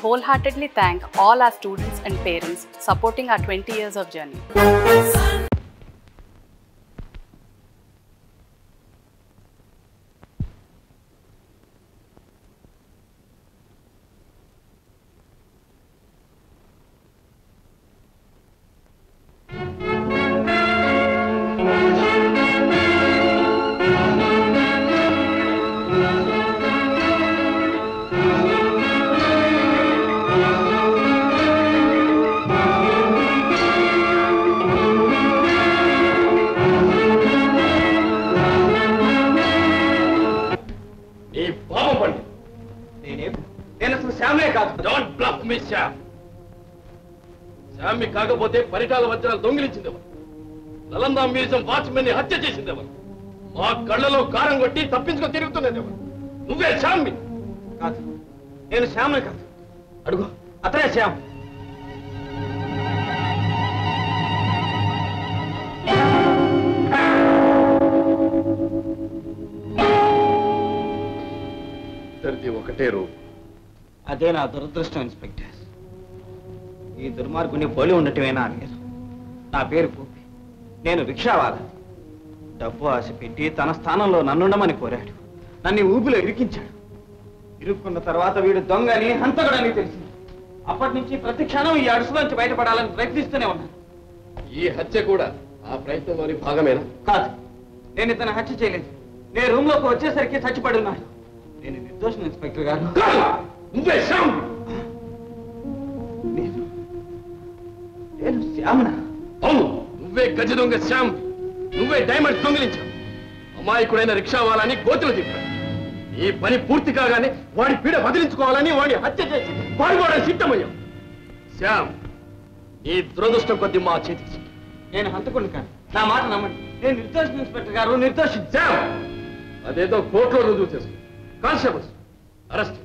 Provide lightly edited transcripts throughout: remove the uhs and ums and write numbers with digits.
wholeheartedly thank all our students and parents supporting our 20 years of journey. శామ్మి కాకపోతే పరిటాల వజ్రాలు దొంగిలించిందెవరు? Nalanda museum watchman ని హత్య చేసిందెవరు? మా కళ్ళలో కారం కొట్టి తప్పించుకొని తిరుగుతున్నదెవరు? నువ్వే శామ్మి? కాదు, నేను శ్యామ్ని కాదు. అడుగు, అతనే శ్యామ్. ఇద్దరిది ఒకటే రూపు. అదే నా దురదృష్టం ఇన్స్పెక్టర్. ఈ దుర్మార్గుని పోలి ఉండటమేనా లేదు. నా పేరు పూపి, నేను రిక్షావాలా. డబ్బు ఆశ పెట్టి తన స్థానంలో నన్నుండమని కోరాడు. నన్ను ఊపిలో ఇరికించాడు. ఇరుక్కున్న తర్వాత వీడు దొంగని హంతకుడని తెలిసింది. అప్పటి నుంచి ప్రతి క్షణం ఈ అడుసులోంచి బయటపడాలని ప్రయత్నిస్తూనే ఉన్నాను. ఈ హత్య కూడా ఆ ప్రయత్నంలోని భాగమేనా? కాదు, నేను ఇతను హత్య చేయలేదు. నేను రూమ్ లోకి వచ్చేసరికి చచ్చిపడి ఉన్నాడు. నేను నిర్దోషం ఇన్స్పెక్టర్ గారు. నువ్వే శ్యామ్? నేను శ్యామనా? అవును, నువ్వే గజ దొంగ శ్యామ్. నువ్వే డైమండ్స్ దొంగిలించావు. అమాయకుడైన రిక్షావాలని గోతులు తిప్పాడు. ఈ పని పూర్తి కాగానే వాడి పీడ వదిలించుకోవాలని వాడిని హత్య చేసి పాల్గొనడానికి సిద్ధమయ్యావు. శ్యామ్, ఈ దురదృష్టం కొద్ది మా చేతికి. నేను హంతకుడిని కాదు, నా మాట నమ్మండి. నేను నిర్దోషం ఇన్స్పెక్టర్ గారు, నిర్దోషం. శ్యామ్, అదేదో కోర్టులో రుజువు చేసుకో. Constables, arrest.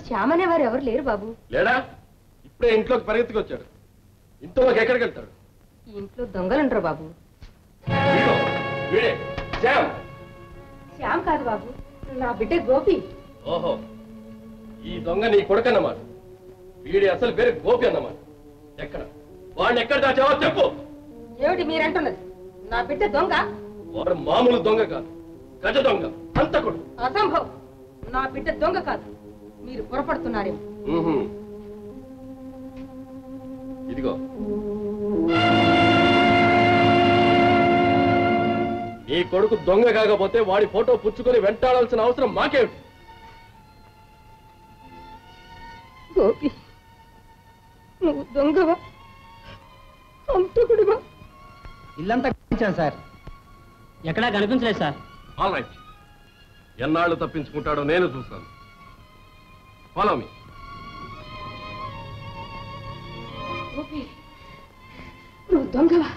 శ్యామ్ అనేవారు ఎవరు లేరు బాబు. లేడా? ఇప్పుడే ఇంట్లోకి పరిగెత్తుకు వచ్చాడు. ఇంట్లోకి ఎక్కడికి వెళ్తాడు? ఈ ఇంట్లో దొంగలుంటారు బాబు. వీడే శ్యామ్. శ్యామ్ కాదు బాబు, నా బిడ్డ గోపి. ఓహో, ఈ దొంగ నీ కొడుకన్నమాట. వీడి అసలు పేరు గోపి అన్నమాట. ఎక్కడ వాడిని ఎక్కడ దాచావో చెప్పు. ఏమిటి మీరంటున్నది? నా బిడ్డ దొంగ? వాడు మామూలు దొంగ కాదు, గజ దొంగ, హంతకుడు. అసంభవం. నా బిడ్డ దొంగ కాదు, మీరు పొరపడుతున్నారేమో. ఇదిగో నీ కొడుకు దొంగ కాకపోతే వాడి ఫోటో పుచ్చుకొని వెంటాడాల్సిన అవసరం మాకేమిటి? గోపి, నువ్వు దొంగవా హంతకుడివా? ఇల్లంతా కనిపించాను సార్, ఎక్కడా కనిపించలేదు సార్. ఆల్ రైట్, ఎన్నాళ్ళు తప్పించుకుంటాడో నేను చూస్తాను. Follow me. గోపి, నువ్వు దొంగవా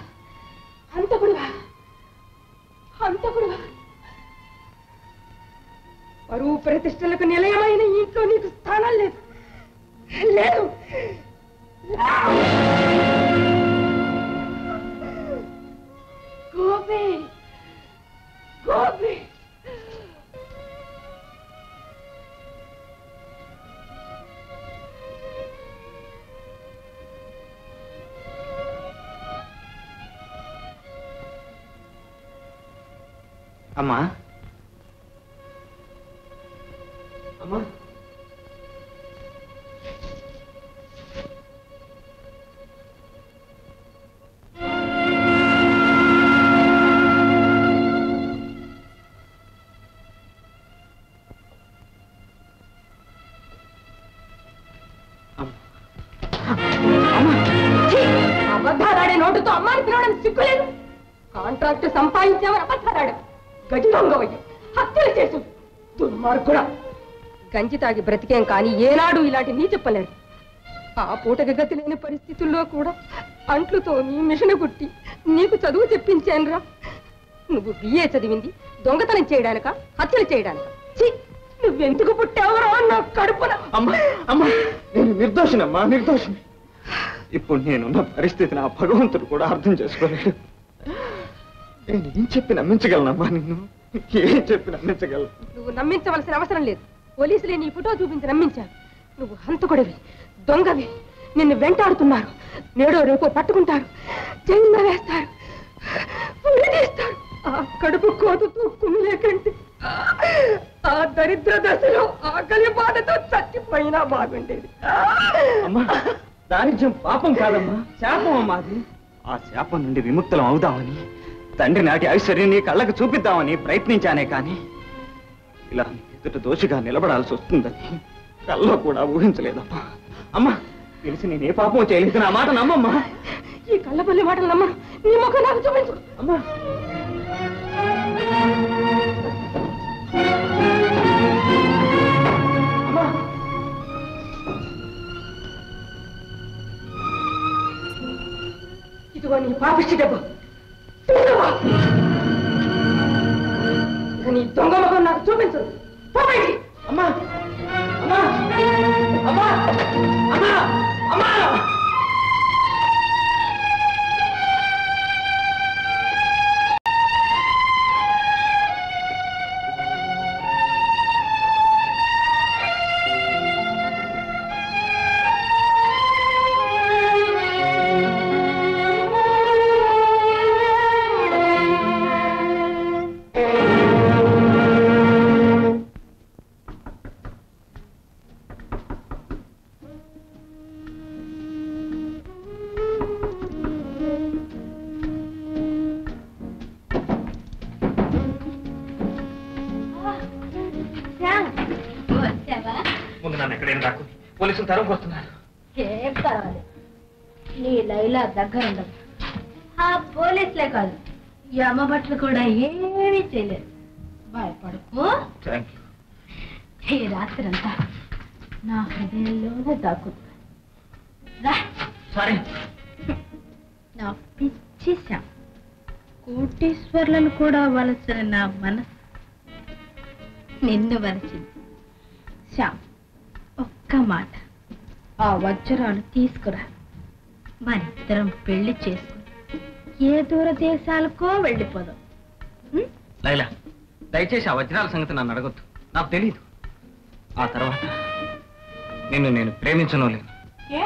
హంతకుడివా? హంతకుడివా? పరువు ప్రతిష్టలకు నిలయమైన ఇంట్లో నీకు స్థానం లేదు. లేదు. గోపి, గోపి, అమ్మా, అమ్మా, అబద్ధాలాడే నోటుతో అమ్మాని పిలవడం సిగ్గులేదు. కాంట్రాక్ట్ సంపాదించామని అబద్ధాలాడు. గజి దొంగవయ్య, హత్యలు చేసు దుర్మార్గుడా. గంజి తాగి బ్రతికేం కానీ ఏనాడు ఇలాంటి నీ చెప్పలేరు. ఆ పూటకి గతి లేని పరిస్థితుల్లో కూడా అంట్లుతో నీ మిషన్ కుట్టి నీకు చదువు చెప్పించానురా. నువ్వు బిఏ చదివింది దొంగతనం చేయడానిక, హత్యలు చేయడానిక? నువ్వెందుకు పుట్టావురా నా కడుపున? అమ్మా, అమ్మా, నేను నిర్దోషినమ్మా, నిర్దోషిని. ఇప్పుడు నేనున్న పరిస్థితిని ఆ భగవంతుడు కూడా అర్థం చేసుకోలేడు. నేను ఏం చెప్పి నమ్మించగలనమ్మా? నిన్ను ఏం చెప్పి నమ్మించగలను? నువ్వు నమ్మించవలసిన అవసరం లేదు. పోలీసులే నీ ఫోటో చూపించి నమ్మించారు. నువ్వు హంతకుడివి, దొంగవి. నిన్ను వెంటాడుతున్నారు. నేడో రేపో పట్టుకుంటారు, జైల్లో వేస్తారు, ఉరిదీస్తారు. ఆ కడుపు కోతతో కుమిలే కంటే ఆ దరిద్ర దశలో ఆకలి బాధతో చచ్చిపోయినా బాగుండేది. అమ్మా, దారిద్ర్యం పాపం కాదమ్మా, శాపం అమ్మా. అది ఆ శాపం నుండి విముక్తులం అవుదామని, తండ్రి నాటి ఐశ్వర్యం నీ కళ్ళకు చూపిద్దామని ప్రయత్నించానే కానీ ఇలా ఎదుట దోషిగా నిలబడాల్సి వస్తుందని కల్లో కూడా ఊహించలేదమ్మా. అమ్మా, తెలిసి నేనే పాపం చేయలేదు. నా మాట నమ్మమ్మా. ఈ కళ్ళపల్లి మాటలు నమ్మను. నీ ముఖం నాకు చూపించు. అమ్మా, అమ్మా, ఇదిగో నీ పాపిష్టి డబ్బు. నీ దొంగ ముఖం నాకు చూపించు. పోయి. అమ్మా, అమ్మా, అమ్మా, అమ్మా, అమ్మా. ముందు నన్ను ఎక్కడైనా రాకు, పోలీసులు తరువుకు వస్తున్నారు. ఏం పర్వాలేదు, నీ లైలా దగ్గరుండదు. ఆ పోలీసులే కాదు, ఈ అమ్మబట్లు కూడా ఏమీ చేయలేదు. భయపడుకో. Thank you. ఈ రాత్రంతా నా హృదయంలోనే దాక్కుంది. రా. సారీ. నా పిచ్చి శ్యామ్, కోటీశ్వర్లను కూడా వలసిన నా మనసు నిన్ను వలచింది. శ్యామ్, ఒక్క ఒక్క మాట, ఆ వజ్రాలు తీసుకురా, మనిద్దరం పెళ్లి చేసుకుని ఏ దూర దేశాలకో వెళ్ళిపోదాం. లైలా, దయచేసి ఆ వజ్రాల సంగతి నన్ను అడగొద్దు, నాకు తెలీదు. ఆ తర్వాత నేను ప్రేమించను లేను. ఏ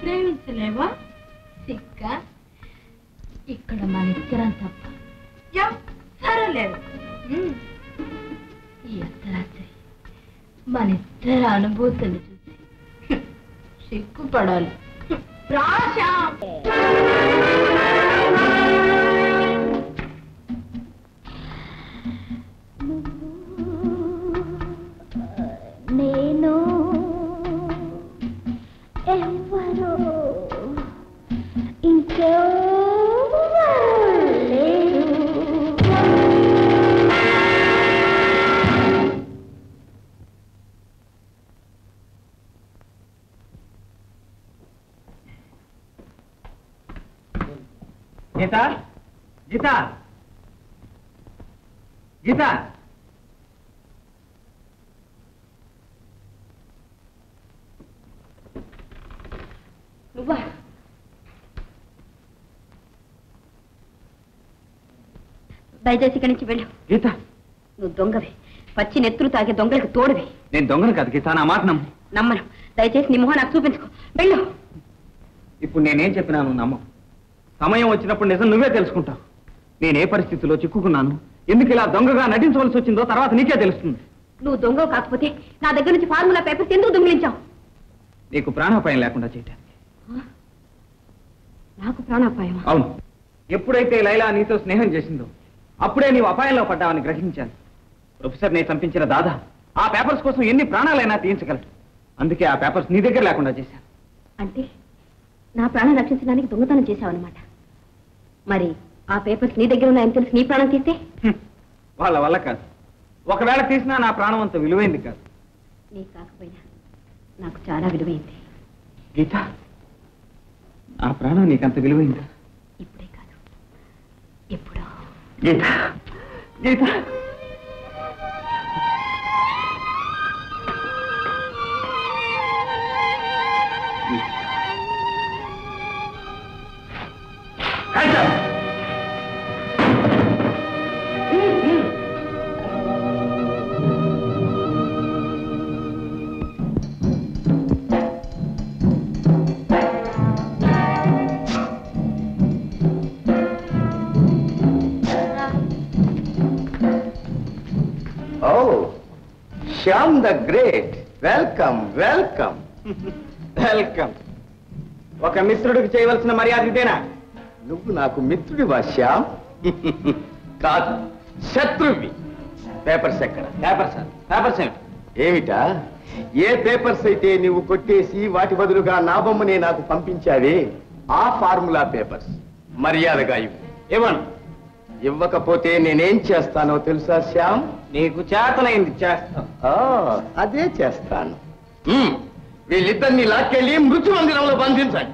ప్రేమించలేవా? సిక్క, ఇక్కడ మనిద్దరం తప్ప ఎవ్వరూ లేరు. ఈ అర్ధరాత్రి మనిద్దరి అనుభూతిని చూసి సిగ్గుపడాలి. నేను ఎవరో గీత, గీత, గీత. నువ్వా? దయచేసి ఇక్కడి నుంచి వెళ్ళు. గీత, నువ్వు దొంగవి, పచ్చి నెత్తులు తాగే దొంగలకు తోడువి. నేను దొంగను కాదు గీత, నా మాట నమ్ము. నమ్మను. దయచేసి నీ మొహం నాకు చూపించుకో. వెళ్ళు. ఇప్పుడు నేనేం చెప్పినా నువ్వు నమ్మవు. సమయం వచ్చినప్పుడు నిజం నువ్వే తెలుసుకుంటావు. నేనే పరిస్థితిలో చిక్కుకున్నాను, ఎందుకు ఇలా దొంగగా నటించవలసి వచ్చిందో తర్వాత నీకే తెలుస్తుంది. నువ్వు దొంగవు కాకపోతే నా దగ్గర నుంచి ఫార్ములా పేపర్స్ ఎందుకు దొంగిలించావు? నీకు ప్రాణాపాయం లేకుండా చేయటానికి. నాకు ప్రాణాపాయం? అవును. ఎప్పుడైతే లైలా నీతో స్నేహం చేసిందో అప్పుడే నీవు అపాయంలో పడ్డావని గ్రహించాను. ప్రొఫెసర్ నే చంపించిన దాదా ఆ పేపర్స్ కోసం ఎన్ని ప్రాణాలైనా తీయించగలడు. అందుకే ఆ పేపర్స్ నీ దగ్గర లేకుండా చేశాను. అంటే నా ప్రాణం రక్షించడానికి దొంగతనం చేశావన్నమాట. మరి ఆ పేపర్స్ నీ దగ్గర ఉన్నాయని తెలిసి నీ ప్రాణం తీస్తే? వాళ్ళ వల్ల కాదు. ఒకవేళ తీసినా నా ప్రాణం అంత విలువైంది కాదు. నీ కాకపోయినా నాకు చాలా విలువైంది. గీత, నా ప్రాణం నీకంత విలువైందా? ఇప్పుడే కాదు, ఎప్పుడో. Geetha, Geetha. Shyam the great, welcome welcome welcome. ఒక మిత్రుడికి చేయవలసిన మర్యాద ఇదేనా? నువ్వు నాకు మిత్రుడివా శ్యామ్? కాదు, శత్రువి. పేపర్స్ ఎక్కడ? Paper sir. పేపర్స్ ఏమిటి? ఏమిటా? ఏ పేపర్స్ అయితే నీవు కొట్టేసి వాటి బదులుగా నా బొమ్మనే నాకు పంపించావే, ఆ ఫార్ములా పేపర్స్ మర్యాదగా ఇవ్వు. ఇవ్వను. ఇవ్వకపోతే నేనేం చేస్తానో తెలుసా శ్యామ్? నీకు చేతనైంది చేస్తాను. అదే చేస్తాను. వీళ్ళిద్దరిని లాక్కెళ్ళి మృత్యు మందిరంలో బంధించండి.